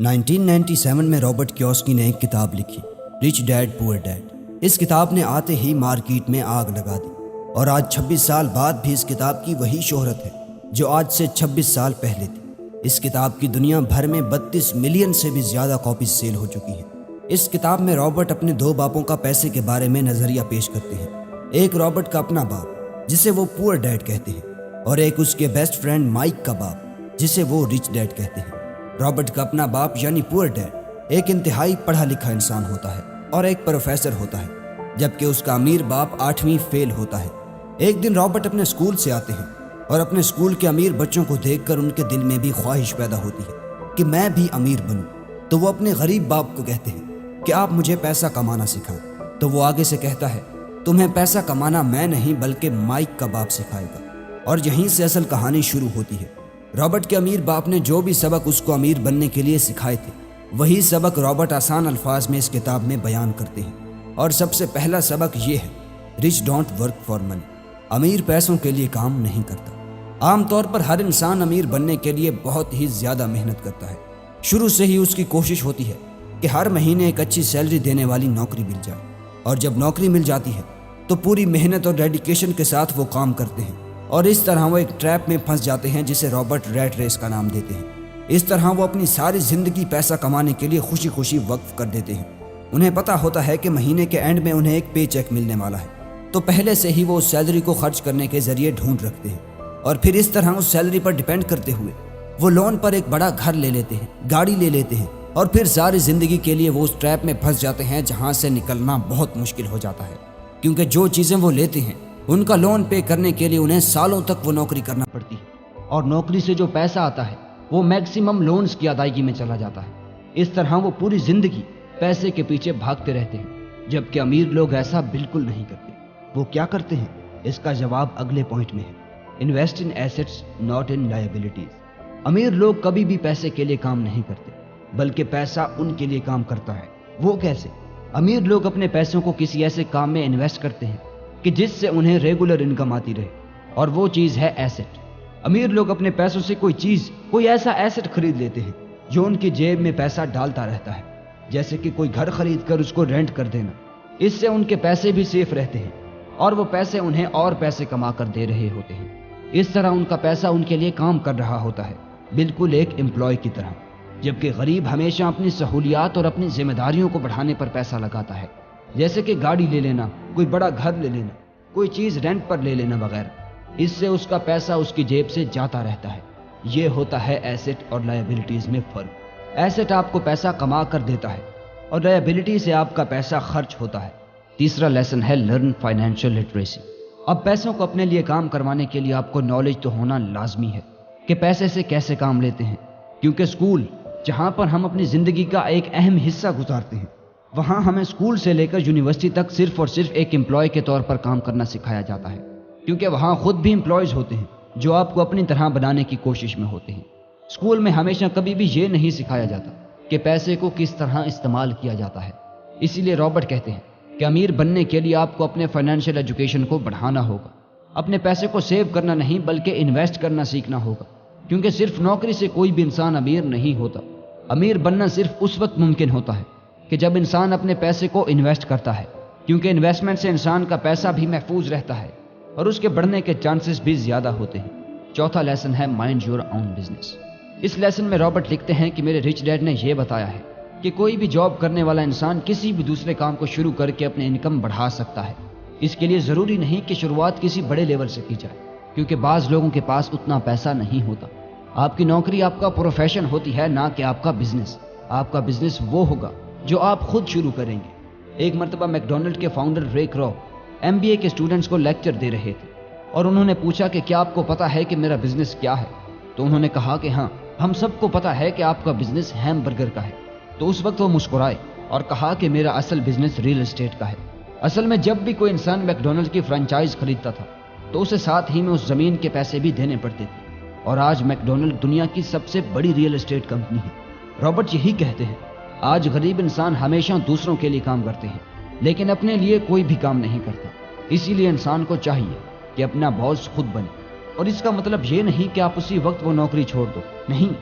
1997 میں Robert Kiyosaki نے ایک کتاب لکھی، رچ ڈیڈ پور ڈیڈ۔ اس کتاب نے آتے ہی مارکیٹ میں آگ لگا دی اور آج 26 سال بعد بھی اس کتاب کی وہی شہرت ہے جو آج سے 26 سال پہلے تھی۔ اس کتاب کی دنیا بھر میں 32 ملین سے بھی زیادہ کاپیز سیل ہو چکی ہیں۔ اس کتاب میں رابرٹ اپنے دو باپوں کا پیسے کے بارے میں نظریہ پیش کرتے ہیں۔ ایک رابرٹ کا اپنا باپ جسے وہ پور ڈیڈ کہتے ہیں، اور ایک اس کے بیسٹ فرینڈ مائک کا باپ جسے وہ رچ ڈیڈ کہتے ہیں۔ رابرٹ کا اپنا باپ یعنی پور ڈیڈ ایک انتہائی پڑھا لکھا انسان ہوتا ہے اور ایک پروفیسر ہوتا ہے، جبکہ اس کا امیر باپ 8ویں فیل ہوتا ہے۔ ایک دن رابرٹ اپنے اسکول سے آتے ہیں اور اپنے اسکول کے امیر بچوں کو دیکھ کر ان کے دل میں بھی خواہش پیدا ہوتی ہے کہ میں بھی امیر بنوں۔ تو وہ اپنے غریب باپ کو کہتے ہیں کہ آپ مجھے پیسہ کمانا سکھائیں۔ تو وہ آگے سے کہتا ہے، تمہیں پیسہ کمانا میں نہیں بلکہ مائک کا باپ سکھائے گا۔ اور یہیں سے اصل کہانی شروع ہوتی ہے۔ رابرٹ کے امیر باپ نے جو بھی سبق اس کو امیر بننے کے لیے سکھائے تھے، وہی سبق رابرٹ آسان الفاظ میں اس کتاب میں بیان کرتے ہیں۔ اور سب سے پہلا سبق یہ ہے، rich don't work for money. امیر پیسوں کے لیے کام نہیں کرتا۔ عام طور پر ہر انسان امیر بننے کے لیے بہت ہی زیادہ محنت کرتا ہے۔ شروع سے ہی اس کی کوشش ہوتی ہے کہ ہر مہینے ایک اچھی سیلری دینے والی نوکری مل جائے، اور جب نوکری مل جاتی ہے تو پوری محنت اور ڈیڈیکیشن کے ساتھ وہ کام کرتے ہیں، اور اس طرح وہ ایک ٹریپ میں پھنس جاتے ہیں جسے رابرٹ ریٹ ریس کا نام دیتے ہیں۔ اس طرح وہ اپنی ساری زندگی پیسہ کمانے کے لیے خوشی خوشی وقف کر دیتے ہیں۔ انہیں پتا ہوتا ہے کہ مہینے کے اینڈ میں انہیں ایک پے چیک ملنے والا ہے، تو پہلے سے ہی وہ اس سیلری کو خرچ کرنے کے ذریعے ڈھونڈ رکھتے ہیں، اور پھر اس طرح اس سیلری پر ڈیپینڈ کرتے ہوئے وہ لون پر ایک بڑا گھر لے لیتے ہیں، گاڑی لے لیتے ہیں، اور پھر ساری زندگی کے لیے وہ اس ٹریپ میں پھنس جاتے ہیں جہاں سے نکلنا بہت مشکل ہو جاتا ہے، کیونکہ جو چیزیں وہ لیتے ہیں ان کا لون پے کرنے کے لیے انہیں سالوں تک وہ نوکری کرنا پڑتی ہے، اور نوکری سے جو پیسہ آتا ہے وہ میکسیمم لونز کی ادائیگی میں چلا جاتا ہے۔ اس طرح وہ پوری زندگی پیسے کے پیچھے بھاگتے رہتے ہیں، جبکہ امیر لوگ ایسا بالکل نہیں کرتے۔ وہ کیا کرتے ہیں؟ اس کا جواب اگلے پوائنٹ میں ہے، invest in assets not in liabilities. امیر لوگ کبھی بھی پیسے کے لیے کام نہیں کرتے، بلکہ پیسہ ان کے لیے کام کرتا ہے۔ وہ کیسے؟ امیر لوگ اپنے پیسوں کو کسی ایسے کام میں انویسٹ کرتے ہیں کہ جس سے انہیں ریگولر انکم آتی رہے، اور وہ چیز ہے ایسٹ۔ امیر لوگ اپنے پیسوں سے کوئی ایسا ایسٹ خرید لیتے ہیں جو ان کی جیب میں پیسہ ڈالتا رہتا ہے، جیسے کہ کوئی گھر خرید کر اس کو رینٹ کر دینا۔ اس سے ان کے پیسے بھی سیف رہتے ہیں، اور وہ پیسے انہیں اور پیسے کما کر دے رہے ہوتے ہیں۔ اس طرح ان کا پیسہ ان کے لیے کام کر رہا ہوتا ہے، بالکل ایک امپلائی کی طرح۔ جبکہ غریب ہمیشہ اپنی سہولیات اور اپنی ذمہ داریوں کو بڑھانے پر پیسہ لگاتا ہے، جیسے کہ گاڑی لے لینا، کوئی بڑا گھر لے لینا، کوئی چیز رینٹ پر لے لینا وغیرہ۔ اس سے اس کا پیسہ اس کی جیب سے جاتا رہتا ہے۔ یہ ہوتا ہے ایسٹ اور لائبلٹیز میں فرق۔ ایسٹ آپ کو پیسہ کما کر دیتا ہے، اور لائبلٹی سے آپ کا پیسہ خرچ ہوتا ہے۔ تیسرا لیسن ہے لرن فائنینشیل لٹریسی۔ اب پیسوں کو اپنے لیے کام کروانے کے لیے آپ کو نالج تو ہونا لازمی ہے کہ پیسے سے کیسے کام لیتے ہیں، کیونکہ اسکول جہاں پر ہم اپنی زندگی کا ایک اہم حصہ گزارتے ہیں، وہاں ہمیں اسکول سے لے کر یونیورسٹی تک صرف اور صرف ایک امپلائی کے طور پر کام کرنا سکھایا جاتا ہے، کیونکہ وہاں خود بھی امپلائیز ہوتے ہیں جو آپ کو اپنی طرح بنانے کی کوشش میں ہوتے ہیں۔ اسکول میں ہمیشہ کبھی بھی یہ نہیں سکھایا جاتا کہ پیسے کو کس طرح استعمال کیا جاتا ہے۔ اسی لیے رابرٹ کہتے ہیں کہ امیر بننے کے لیے آپ کو اپنے فائنینشیل ایجوکیشن کو بڑھانا ہوگا۔ اپنے پیسے کو سیو کرنا نہیں بلکہ انویسٹ کرنا سیکھنا ہوگا، کیونکہ صرف نوکری سے کوئی بھی انسان امیر نہیں ہوتا۔ امیر بننا صرف اس وقت ممکن ہوتا ہے کہ جب انسان اپنے پیسے کو انویسٹ کرتا ہے، کیونکہ انویسٹمنٹ سے انسان کا پیسہ بھی محفوظ رہتا ہے اور اس کے بڑھنے کے چانسز بھی زیادہ ہوتے ہیں۔ چوتھا لیسن ہے مائنڈ یور اون بزنس۔ اس لیسن میں رابرٹ لکھتے ہیں کہ میرے رچ ڈیڈ نے یہ بتایا ہے کہ کوئی بھی جاب کرنے والا انسان کسی بھی دوسرے کام کو شروع کر کے اپنے انکم بڑھا سکتا ہے۔ اس کے لیے ضروری نہیں کہ شروعات کسی بڑے لیول سے کی جائے، کیونکہ بعض لوگوں کے پاس اتنا پیسہ نہیں ہوتا۔ آپ کی نوکری آپ کا پروفیشن ہوتی ہے، نہ کہ آپ کا بزنس۔ آپ کا بزنس وہ ہوگا جو آپ خود شروع کریں گے۔ ایک مرتبہ میک ڈونلڈ کے فاؤنڈر رے کراک MBA کے اسٹوڈنٹس کو لیکچر دے رہے تھے، اور انہوں نے پوچھا کہ کیا آپ کو پتا ہے کہ میرا بزنس کیا ہے؟ تو انہوں نے کہا کہ ہاں، ہم سب کو پتا ہے کہ آپ کا بزنس ہیم برگر کا ہے۔ تو اس وقت وہ مسکرائے اور کہا کہ میرا اصل بزنس ریل اسٹیٹ کا ہے۔ اصل میں جب بھی کوئی انسان میک ڈونلڈ کی فرانچائز خریدتا تھا تو اسے ساتھ ہی میں اس زمین کے پیسے بھی دینے پڑتے تھے، اور آج میک ڈونلڈ دنیا کی سب سے بڑی ریل اسٹیٹ کمپنی ہے۔ رابرٹ یہی کہتے ہیں، آج غریب انسان ہمیشہ دوسروں کے لیے کام کرتے ہیں، لیکن اپنے لیے کوئی بھی کام نہیں کرتا۔ اسی لیے انسان کو چاہیے کہ اپنا باس خود بنے، اور اس کا مطلب یہ نہیں کہ آپ اسی وقت وہ نوکری چھوڑ دو، نہیں،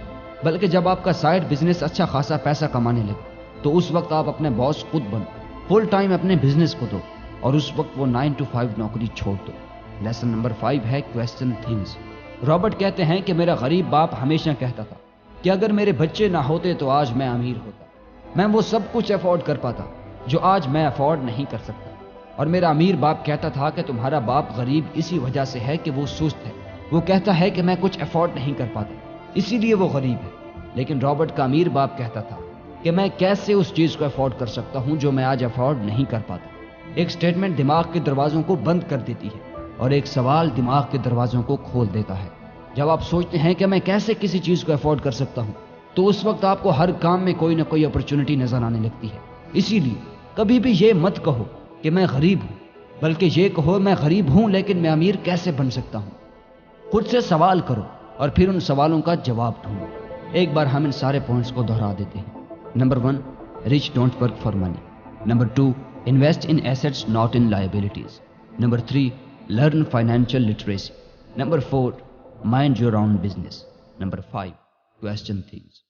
بلکہ جب آپ کا سائیڈ بزنس اچھا خاصا پیسہ کمانے لگے تو اس وقت آپ اپنے باس خود بنو، فل ٹائم اپنے بزنس کو دو اور اس وقت وہ 9 to 5 نوکری چھوڑ دو۔ لیسن نمبر 5 ہے کویسچن تھنگز۔ رابرٹ کہتے ہیں کہ میرا غریب باپ ہمیشہ کہتا تھا کہ اگر میرے بچے نہ ہوتے تو آج میں امیر ہوتا، میں وہ سب کچھ افورڈ کر پاتا جو آج میں افورڈ نہیں کر سکتا۔ اور میرا امیر باپ کہتا تھا کہ تمہارا باپ غریب اسی وجہ سے ہے کہ وہ سست ہے، وہ کہتا ہے کہ میں کچھ افورڈ نہیں کر پاتا اسی لیے وہ غریب ہے۔ لیکن رابرٹ کا امیر باپ کہتا تھا کہ میں کیسے اس چیز کو افورڈ کر سکتا ہوں جو میں آج افورڈ نہیں کر پاتا۔ ایک سٹیٹمنٹ دماغ کے دروازوں کو بند کر دیتی ہے اور ایک سوال دماغ کے دروازوں کو کھول دیتا ہے۔ جب آپ سوچتے ہیں کہ میں کیسے کسی چیز کو افورڈ کر سکتا ہوں تو اس وقت آپ کو ہر کام میں کوئی نہ کوئی اپرچونٹی نظر آنے لگتی ہے۔ اسی لیے کبھی بھی یہ مت کہو کہ میں غریب ہوں، بلکہ یہ کہو میں غریب ہوں لیکن میں امیر کیسے بن سکتا ہوں۔ خود سے سوال کرو اور پھر ان سوالوں کا جواب ڈھونڈو۔ ایک بار ہم ان سارے پوائنٹس کو دہرا دیتے ہیں۔ Number 1، rich don't work for money. Number 2، invest in assets not in liabilities. Number 3، learn financial literacy. Number 4، mind your own business. Number 5، question things.